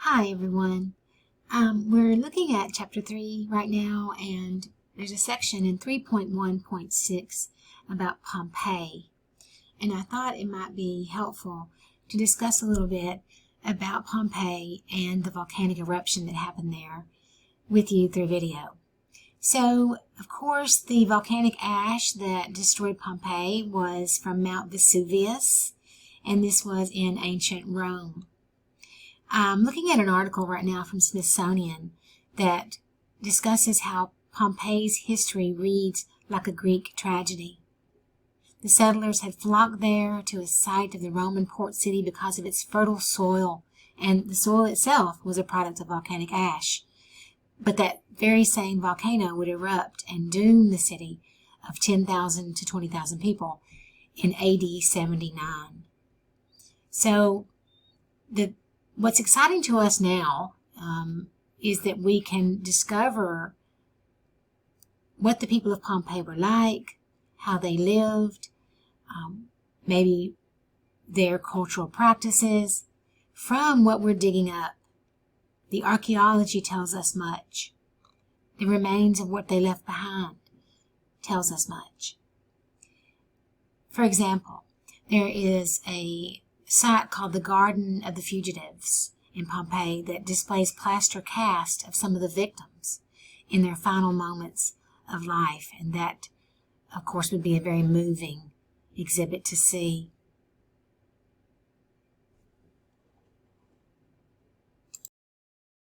Hi everyone. We're looking at chapter 3 right now, and there's a section in 3.1.6 about Pompeii. And I thought it might be helpful to discuss a little bit about Pompeii and the volcanic eruption that happened there with you through video. So, of course, the volcanic ash that destroyed Pompeii was from Mount Vesuvius, and this was in ancient Rome. I'm looking at an article right now from Smithsonian that discusses how Pompeii's history reads like a Greek tragedy. The settlers had flocked there to a site of the Roman port city because of its fertile soil, and the soil itself was a product of volcanic ash. But that very same volcano would erupt and doom the city of 10,000 to 20,000 people in AD 79. So what's exciting to us now is that we can discover what the people of Pompeii were like, how they lived, maybe their cultural practices, from what we're digging up. The archaeology tells us much. The remains of what they left behind tells us much. For example, there is a site called the Garden of the Fugitives in Pompeii that displays plaster cast of some of the victims in their final moments of life, and that, of course, would be a very moving exhibit to see.